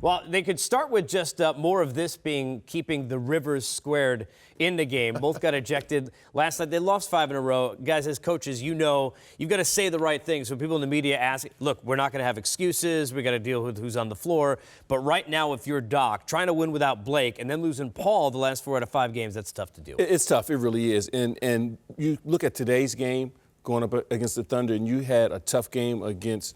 Well, they could start with just more of this being keeping the Rivers squared in the game. Both got ejected last night. They lost 5 in a row. Guys, as coaches, you know you've got to say the right things. When people in the media ask, look, we're not going to have excuses. We got to deal with who's on the floor. But right now, if you're Doc, trying to win without Blake and then losing Paul the last 4 out of 5 games, that's tough to deal with. It's tough. It really is. And you look at today's game going up against the Thunder, and you had a tough game against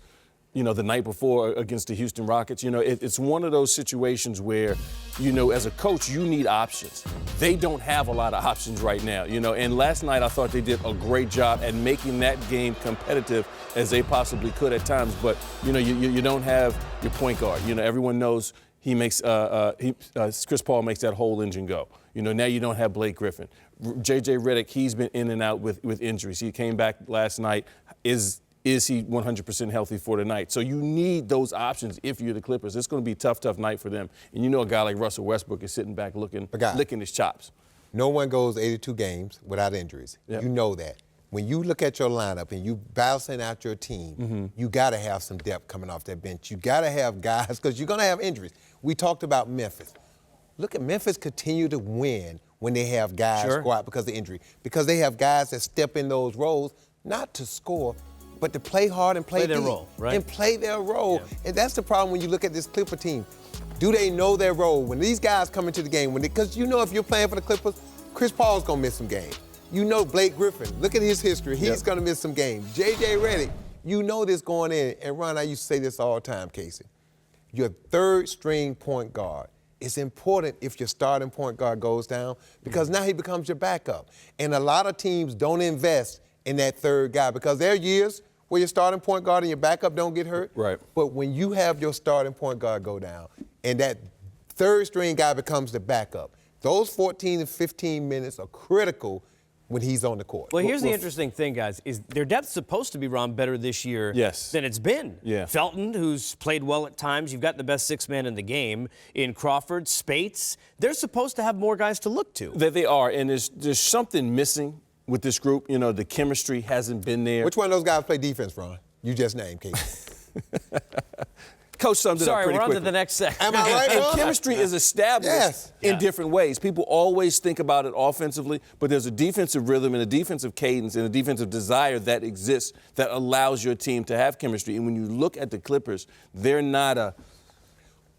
the night before against the Houston Rockets. It's one of those situations where, as a coach, you need options. They don't have a lot of options right now, and last night I thought they did a great job at making that game competitive as they possibly could at times, but, you don't have your point guard. Everyone knows he makes, Chris Paul makes that whole engine go. Now you don't have Blake Griffin. J.J. Redick, he's been in and out with injuries. He came back last night. Is he 100% healthy for tonight? So you need those options if you're the Clippers. It's going to be a tough night for them. And a guy like Russell Westbrook is sitting back licking his chops. No one goes 82 games without injuries. Yep. You know that. When you look at your lineup and you balancing out your team, you got to have some depth coming off that bench. You got to have guys because you're going to have injuries. We talked about Memphis. Look at Memphis continue to win when they have guys go out because of injury. Because they have guys that step in those roles, not to score, but to play hard and play their deep, role, right? And play their role. Yeah. And that's the problem when you look at this Clipper team. Do they know their role? When these guys come into the game, because if you're playing for the Clippers, Chris Paul's going to miss some games. Blake Griffin, look at his history. He's going to miss some games. J.J. Redick, this going in. And Ron, I used to say this all the time, Casey. Your third-string point guard. It's important if your starting point guard goes down because now he becomes your backup. And a lot of teams don't invest in that third guy because there are years where your starting point guard and your backup don't get hurt. Right. But when you have your starting point guard go down and that third-string guy becomes the backup, those 14 to 15 minutes are critical when he's on the court. Well, here's the interesting thing, guys, is their depth's supposed to be, Ron, better this year than it's been. Yeah. Felton, who's played well at times. You've got the best 6 man in the game in Crawford, Spates. They're supposed to have more guys to look to. They are, and there's something missing with this group. The chemistry hasn't been there. Which one of those guys play defense, Ron? You just named, Casey. Coach summed it up pretty quickly. Sorry, we're on to the next segment. Am I right, Ron? And chemistry is established in different ways. People always think about it offensively, but there's a defensive rhythm and a defensive cadence and a defensive desire that exists that allows your team to have chemistry. And when you look at the Clippers, they're not a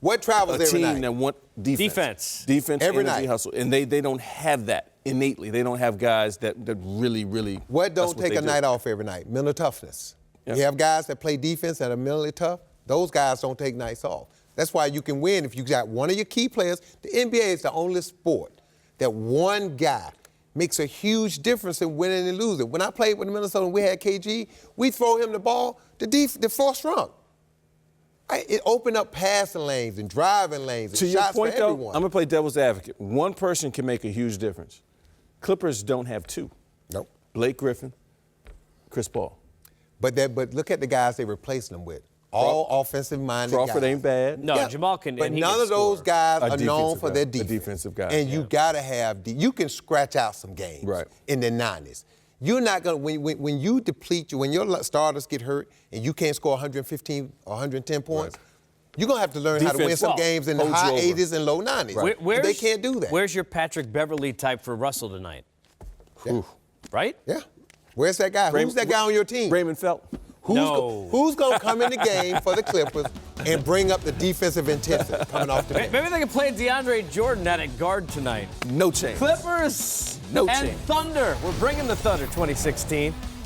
team that want defense. Defense, every energy, night. hustle. And they don't have that innately. They don't have guys that really. What don't take a night off every night? Mental toughness. Yep. You have guys that play defense that are mentally tough. Those guys don't take nights off. That's why you can win if you got one of your key players. The NBA is the only sport that one guy makes a huge difference in winning and losing. When I played with Minnesota and we had KG, we throw him the ball, the force shrunk. It opened up passing lanes and driving lanes and to your shots point, for everyone. I'm going to play devil's advocate. One person can make a huge difference. Clippers don't have two. Nope. Blake Griffin, Chris Paul. But look at the guys they replaced them with. All offensive-minded guys. Crawford ain't bad. No, Jamal can. But none of those guys are known for their defense. A defensive guy. And you got to have you can scratch out some games in the 90s. You're not going to when you deplete when your starters get hurt and you can't score 115 or 110 points. You're going to have to learn how to win some games in the high 80s and low 90s. They can't do that. Where's your Patrick Beverley type for Russell tonight? Yeah. Right? Yeah. Where's that guy? Who's that guy on your team? Raymond Felton. Who's going to come in the game for the Clippers and bring up the defensive intensity coming off the bench? Maybe they can play DeAndre Jordan out at guard tonight. No chance. Clippers and Thunder. We're bringing the Thunder 2016.